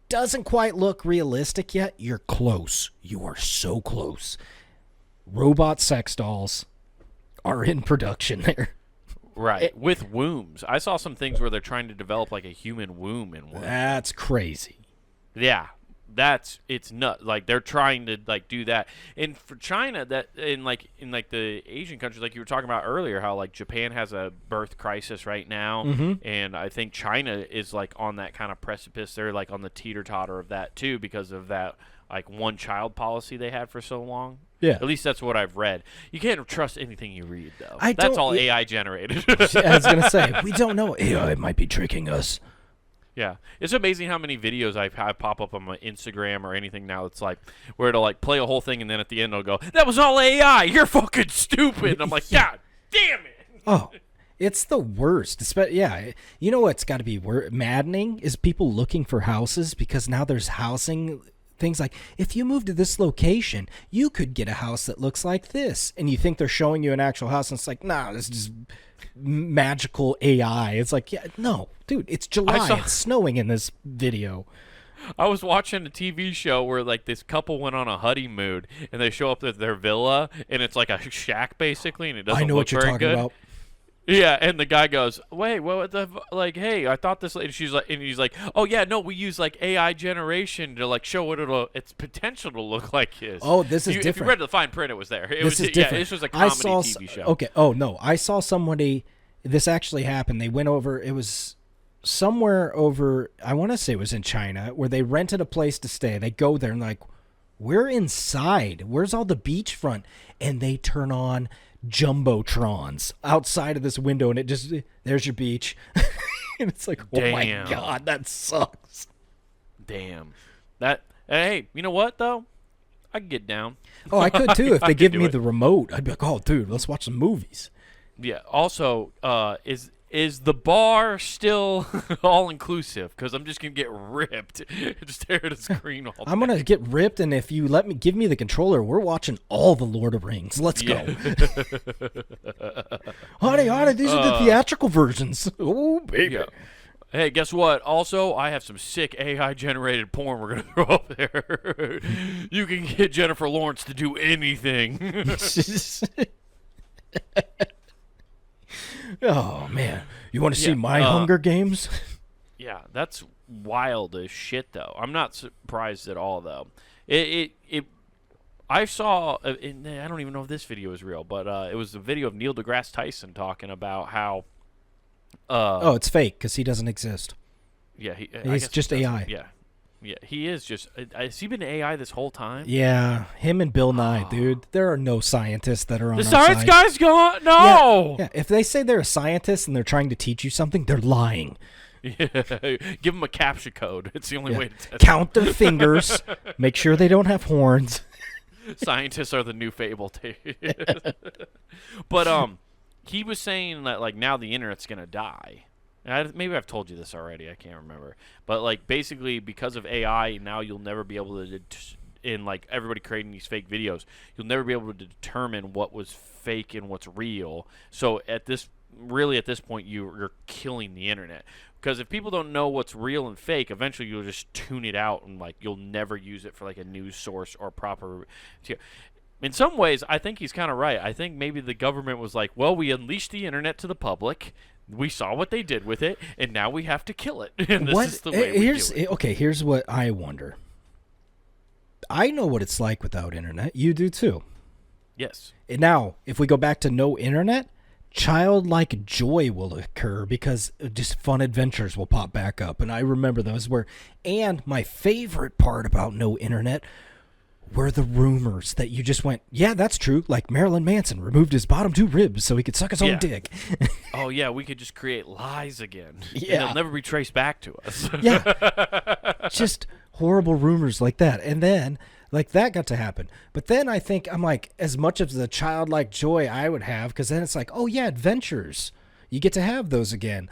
Doesn't quite look realistic yet. You're close. You are so close. Robot sex dolls are in production there.
Right, with wombs. I saw some things where they're trying to develop like a human womb in one.
That's crazy.
Yeah, it's nuts. Like they're trying to like do that. And for China, that in like the Asian countries, like you were talking about earlier, how like Japan has a birth crisis right now, and I think China is like on that kind of precipice. They're like on the teeter-totter of that too because of that like one child policy they had for so long.
Yeah.
At least that's what I've read. You can't trust anything you read, though.
That's
That's all AI generated.
I was going to say, we don't know. AI might be tricking us.
Yeah. It's amazing how many videos I pop up on my Instagram or anything now. It's like where it'll like play a whole thing and then at the end it'll go, that was all AI. You're fucking stupid. And I'm like, God damn it.
Oh, it's the worst. Yeah. You know what's got to be maddening is people looking for houses because now there's housing things like, if you move to this location, you could get a house that looks like this. And you think they're showing you an actual house, and it's like, nah, this is just magical AI. It's like, yeah, no, dude, it's July. It's snowing in this video.
I was watching a TV show where like this couple went on a honeymoon, and they show up at their villa, and it's like a shack basically, and it doesn't look very good.
About.
Yeah, and the guy goes, "Wait, what the like? Hey, I thought this." And she's like, and he's like, "Oh yeah, no, we use like AI generation to like show what its potential to look like is."
Oh, this is different.
If you read the fine print, it was there.
This is different.
Yeah, this was a comedy TV show.
Okay. Oh no, I saw somebody. This actually happened. They went over. It was somewhere over. I want to say it was in China, where they rented a place to stay. They go there and like, we're inside. Where's all the beachfront? And they turn on jumbotrons outside of this window, and it just, there's your beach. And it's like, oh my God, that sucks.
Damn. That, hey, you know what though? I can get down.
Oh, I could too. If they give me the remote, I'd be like, oh dude, let's watch some movies.
Yeah. Also, is the bar still all inclusive? Because I'm just gonna get ripped. Just stare at a screen all day.
I'm gonna get ripped, and if you give me the controller, we're watching all the Lord of Rings. Let's go. honey, these are the theatrical versions. Oh baby.
Yeah. Hey, guess what? Also, I have some sick AI generated porn we're gonna throw up there. You can get Jennifer Lawrence to do anything.
Oh man, you want to see my Hunger Games?
Yeah, that's wild as shit though. I'm not surprised at all though. I saw I don't even know if this video is real, but it was a video of Neil deGrasse Tyson talking about how
oh, it's fake because he doesn't exist.
Yeah,
he's just AI.
Yeah, he is just. Has he been AI this whole time?
Yeah, him and Bill Nye, dude. There are no scientists that are on
the
our
science
side.
guy's gone. No.
Yeah, if they say they're a scientist and they're trying to teach you something, they're lying.
Yeah, give them a CAPTCHA code. It's the only way to test
Count their fingers. Make sure they don't have horns.
Scientists are the new fable, dude. But he was saying that like now the internet's gonna die. Maybe I've told you this already. I can't remember. But like basically because of AI, now you'll never be able to in like everybody creating these fake videos, you'll never be able to determine what was fake and what's real. So at this point, you're killing the internet. Because if people don't know what's real and fake, eventually you'll just tune it out and like you'll never use it for like a news source or proper. In some ways, I think he's kind of right. I think maybe the government was like, well, we unleashed the internet to the public. We saw what they did with it, and now we have to kill it. And this is the way we do it.
Okay, here's what I wonder. I know what it's like without internet. You do too.
Yes.
And now, if we go back to no internet, childlike joy will occur because just fun adventures will pop back up. And I remember those and my favorite part about no internet were the rumors that you just went, yeah, that's true. Like Marilyn Manson removed his bottom 2 ribs so he could suck his own dick.
Oh, yeah, we could just create lies again.
Yeah.
And they'll never be traced back to us.
Yeah. Just horrible rumors like that. And then, like, that got to happen. But then I'm like, as much of the childlike joy I would have, because then it's like, oh, yeah, adventures. You get to have those again.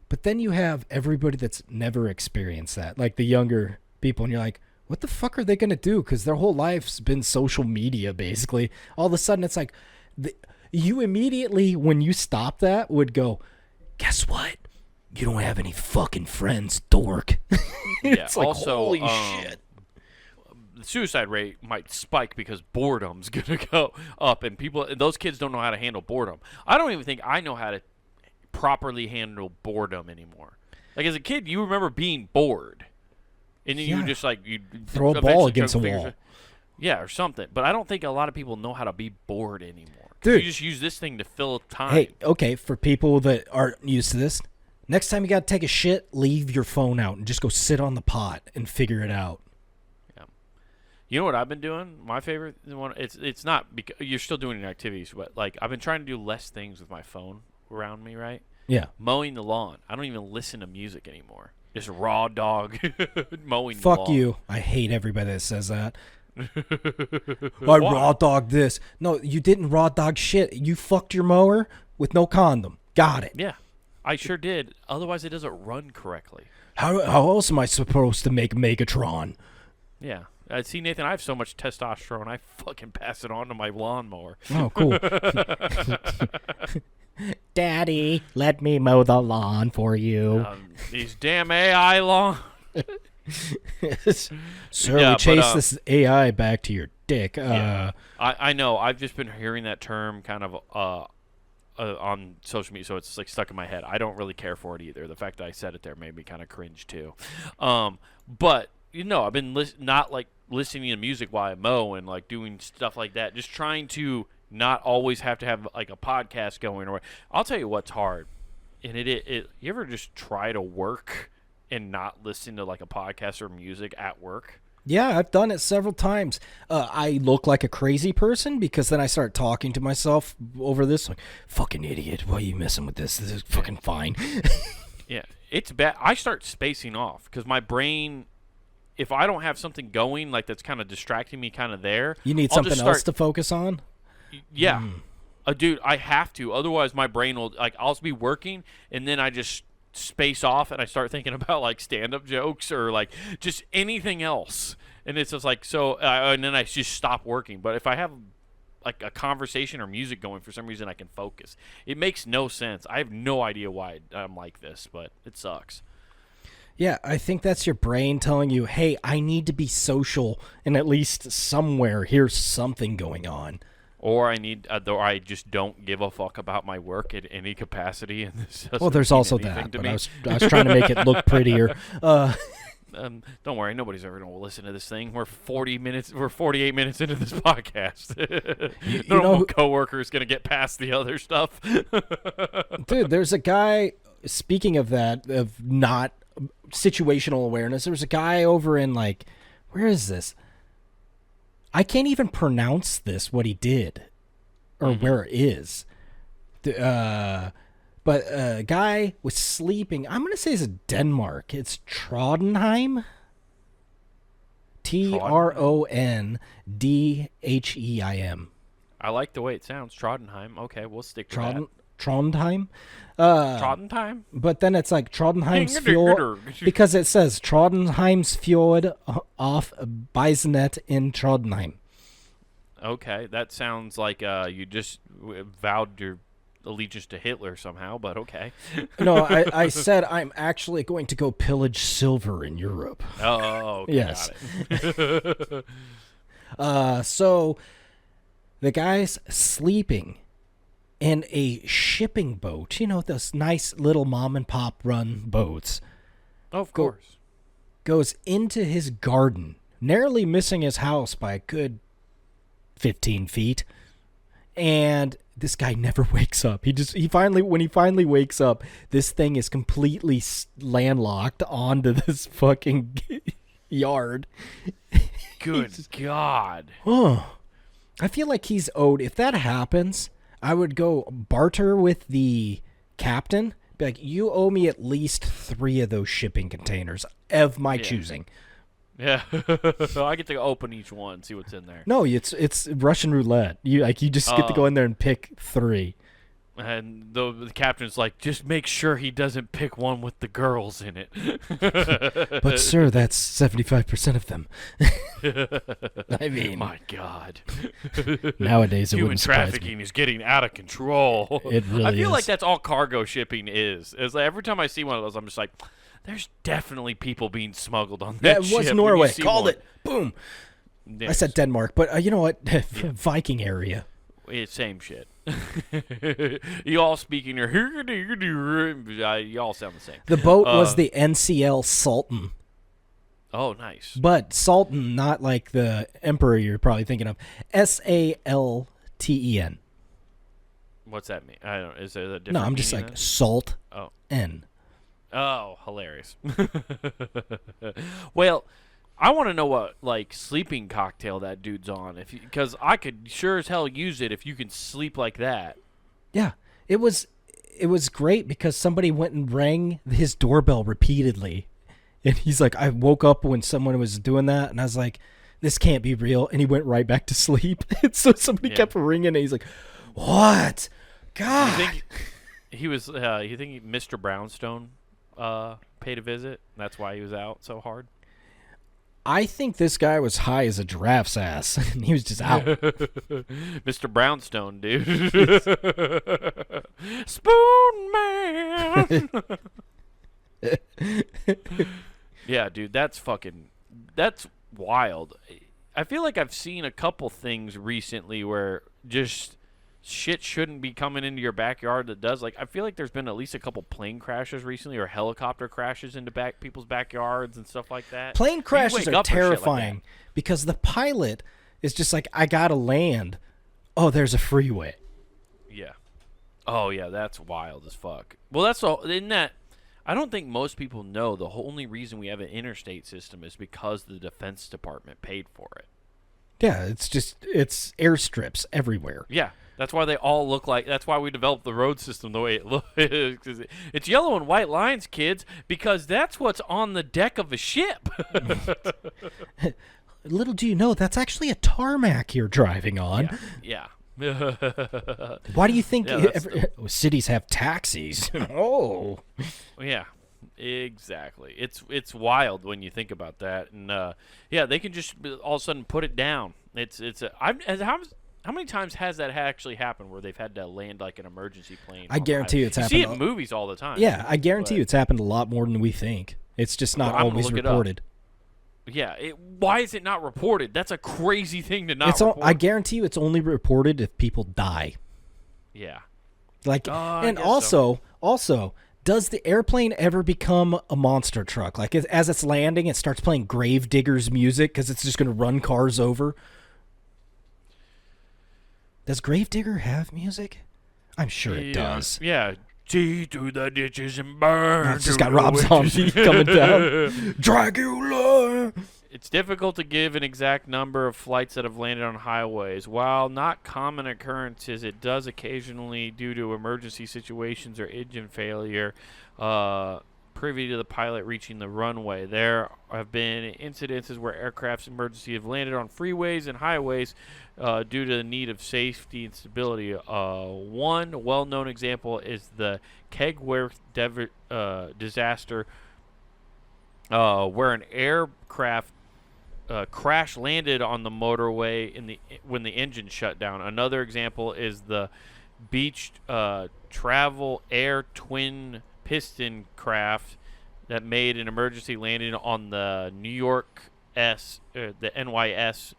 But then you have everybody that's never experienced that, like the younger people, and you're like, what the fuck are they going to do? Because their whole life's been social media, basically. All of a sudden, it's like, you immediately, when you stop that, would go, guess what? You don't have any fucking friends, dork. It's like,
also,
holy shit.
The suicide rate might spike because boredom's going to go up, and those kids don't know how to handle boredom. I don't even think I know how to properly handle boredom anymore. Like, as a kid, you remember being bored. And then you just like you
throw a ball against a wall,
or something. But I don't think a lot of people know how to be bored anymore.
Dude,
you just use this thing to fill time.
Hey, okay, for people that aren't used to this, next time you got to take a shit, leave your phone out and just go sit on the pot and figure it out.
Yeah, you know what I've been doing? My favorite one. It's not because you're still doing your activities, but like I've been trying to do less things with my phone around me. Right?
Yeah.
Mowing the lawn. I don't even listen to music anymore. Just raw dog mowing.
Fuck you. I hate everybody that says that. I raw dog this. No, you didn't raw dog shit. You fucked your mower with no condom. Got it.
Yeah, I sure did. Otherwise, it doesn't run correctly.
How else am I supposed to make Megatron?
Yeah. See, Nathan, I have so much testosterone, I fucking pass it on to my lawnmower.
Oh, cool. Daddy, let me mow the lawn for you.
These damn AI lawn.
Sir, we chase this AI back to your dick.
I know. I've just been hearing that term kind of on social media, so it's like stuck in my head. I don't really care for it either. The fact that I said it there made me kind of cringe too. But I've been not like listening to music while I mow and like doing stuff like that. Just trying to not always have to have like a podcast going. Or I'll tell you what's hard, and you ever just try to work and not listen to like a podcast or music at work?
Yeah, I've done it several times. I look like a crazy person because then I start talking to myself over this, like, fucking idiot, why are you messing with this? This is fucking fine.
Yeah, it's bad. I start spacing off because my brain, if I don't have something going, like that's kind of distracting me kind of there.
You need something else to focus on?
Yeah. Dude, I have to. Otherwise, my brain will, like, I'll be working, and then I just space off, and I start thinking about, like, stand-up jokes or, like, just anything else. And it's just like, and then I just stop working. But if I have, like, a conversation or music going, for some reason I can focus. It makes no sense. I have no idea why I'm like this, but it sucks.
Yeah, I think that's your brain telling you, hey, I need to be social, and at least somewhere here's something going on.
Or I just don't give a fuck about my work in any capacity. And this
well, there's also that, but I was trying to make it look prettier.
Don't worry, nobody's ever going to listen to this thing. We're 48 minutes into this podcast. No coworker's going to get past the other stuff.
Dude, there's a guy, speaking of that, of not situational awareness, there's a guy over in, like, where is this? I can't even pronounce what he did or where it is. But a guy was sleeping. I'm going to say it's Denmark. It's Trondheim. Trondheim.
I like the way it sounds. Trondheim. Okay, we'll stick to that.
Trondheim.
Trottenheim?
But then it's like Trondheimsfjord because it says Trondheimsfjord off Beisenet in Trondheim.
Okay, that sounds like you just vowed your allegiance to Hitler somehow, but okay.
No, I said I'm actually going to go pillage silver in Europe.
Oh, okay,
yes.
Got it.
So the guy's sleeping in a shipping boat. You know, those nice little mom and pop run boats.
Oh, of course.
Goes into his garden, narrowly missing his house by a good 15 feet. And this guy never wakes up. When he finally wakes up, this thing is completely landlocked onto this fucking yard.
Good God.
Oh, I feel like he's owed. If that happens, I would go barter with the captain. Be like, you owe me at least 3 of those shipping containers of my choosing.
Yeah. So I get to open each one, see what's in there.
No, it's Russian roulette. You just get to go in there and pick 3.
And the captain's like, just make sure he doesn't pick one with the girls in it.
But sir, that's 75% of them. I mean,
my God.
Nowadays, it
human
wouldn't surprise
trafficking
me.
is getting out of control.
It really
I feel
is.
like that's all cargo shipping is. It's like every time I see one of those, I'm just like, there's definitely people being smuggled on that
Yeah, it
ship.
was
When
Norway.
you see
Called
one.
it. Boom.
Yes.
I said Denmark, but you know what? Viking area.
It's same shit. You all speaking your you all sound the same.
The boat was the NCL Sultan.
Oh, nice.
But Sultan, not like the emperor you're probably thinking of. Salten.
What's that mean? I don't. Is there a different?
No, I'm just
meaning
like
in it?
salt.
Oh.
N.
Oh, hilarious. Well, I want to know what like sleeping cocktail that dude's on, because I could sure as hell use it if you can sleep like that.
Yeah, it was great because somebody went and rang his doorbell repeatedly, and he's like, I woke up when someone was doing that, and I was like, this can't be real, and he went right back to sleep. And so somebody kept ringing, and he's like, what? God.
You think he was? You think Mr. Brownstone paid a visit? That's why he was out so hard.
I think this guy was high as a giraffe's ass, and he was just out.
Mr. Brownstone, dude. Spoon Man. Yeah, dude, that's wild. I feel like I've seen a couple things recently where just shit shouldn't be coming into your backyard that does. Like, I feel like there's been at least a couple plane crashes recently or helicopter crashes into people's backyards and stuff like that.
Plane crashes are terrifying
like
because the pilot is just like, I gotta land. Oh, there's a freeway.
Yeah. Oh, yeah, that's wild as fuck. Well, that's all. In that, I don't think most people know the only reason we have an interstate system is because the Defense Department paid for it.
Yeah, it's airstrips everywhere.
Yeah. That's why they all look like. That's why we developed the road system the way it looks. It's yellow and white lines, kids, because that's what's on the deck of a ship.
Little do you know, that's actually a tarmac you're driving on.
Yeah.
Why do you think cities have taxis? Oh.
Yeah. Exactly. It's wild when you think about that, and yeah, they can just all of a sudden put it down. How many times has that actually happened where they've had to land like an emergency plane?
I guarantee you it's happened.
You see it in movies all the time.
Yeah, I guarantee you it's happened a lot more than we think. It's just not always reported.
Yeah, why is it not reported? That's a crazy thing to not report.
I guarantee you it's only reported if people die.
Yeah.
Like, and also, does the airplane ever become a monster truck? Like, as it's landing, it starts playing Gravediggers music because it's just going to run cars over. Does Gravedigger have music? I'm sure it does.
Yeah. See through the ditches and burn.
It's just got Rob Zombie coming down. Dracula!
It's difficult to give an exact number of flights that have landed on highways. While not common occurrences, it does occasionally, due to emergency situations or engine failure, privy to the pilot reaching the runway. There have been incidences where aircraft's emergency have landed on freeways and highways due to the need of safety and stability. One well-known example is the Kegworth disaster, where an aircraft crash landed on the motorway when the engine shut down. Another example is the Beech Travel Air twin piston craft that made an emergency landing on the the NYS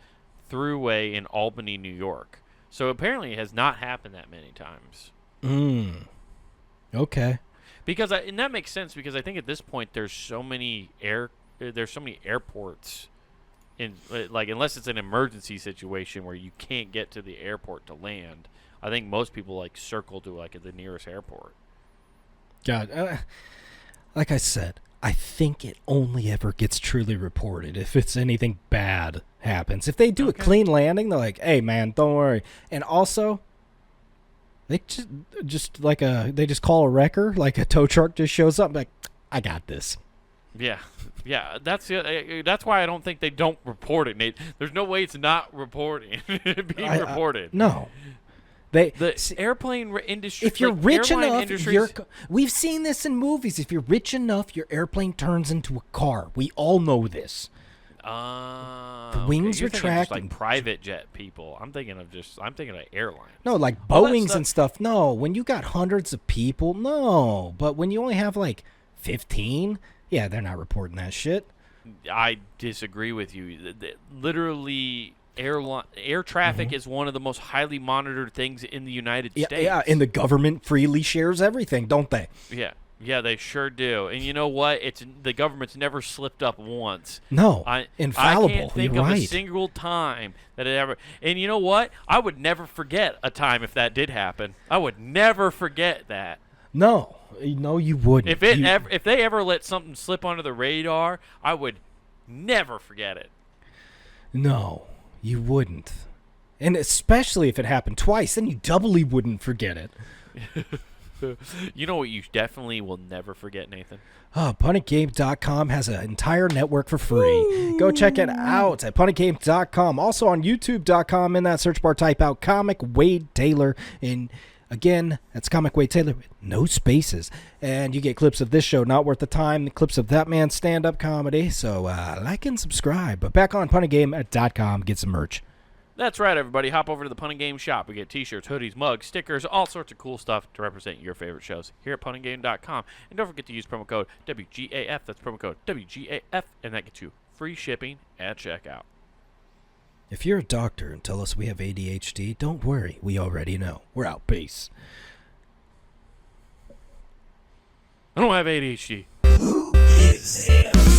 thruway in Albany, New York. So apparently it has not happened that many times.
Okay.
And that makes sense because I think at this point there's so many airports unless it's an emergency situation where you can't get to the airport to land. I think most people circle to the nearest airport.
God, like I said, I think it only ever gets truly reported if it's anything bad happens. If they do a clean landing, they're like, "Hey, man, don't worry." And also, they they just call a wrecker, like a tow truck just shows up, like, "I got this."
Yeah. That's why I don't think they don't report it, Nate. There's no way it's not reporting reported.
No.
The airplane industry.
If you're rich enough, we've seen this in movies. If you're rich enough, your airplane turns into a car. We all know this. The wings retract.
Like private jet people. I'm thinking of airlines.
No, like Boeings and stuff. No, when you got hundreds of people, no. But when you only have 15, yeah, they're not reporting that shit.
I disagree with you. Literally. Air traffic is one of the most highly monitored things in the United States.
Yeah, and the government freely shares everything, don't they?
Yeah, they sure do. And you know what? The government's never slipped up once.
No, infallible.
I can't think of a single time that it ever. And you know what? I would never forget a time if that did happen. I would never forget that.
No, you wouldn't.
If they ever let something slip under the radar, I would never forget it.
No. You wouldn't. And especially if it happened twice, then you doubly wouldn't forget it.
You know what you definitely will never forget, Nathan?
Puntedgame.com has an entire network for free. Ooh. Go check it out at puntedgame.com. Also on youtube.com. In that search bar, type out Comic Wade Taylor. And again, that's Comic Wade Taylor with no spaces. And you get clips of this show, Not Worth the Time, clips of that man's stand-up comedy. So like and subscribe. But back on puntedgame.com, get some merch.
That's right, everybody. Hop over to the Punt and Game shop. We get t-shirts, hoodies, mugs, stickers, all sorts of cool stuff to represent your favorite shows here at puntandgame.com. And don't forget to use promo code WGAF. That's promo code WGAF, and that gets you free shipping at checkout.
If you're a doctor and tell us we have ADHD, don't worry. We already know. We're out. Peace.
I don't have ADHD.
Who is him?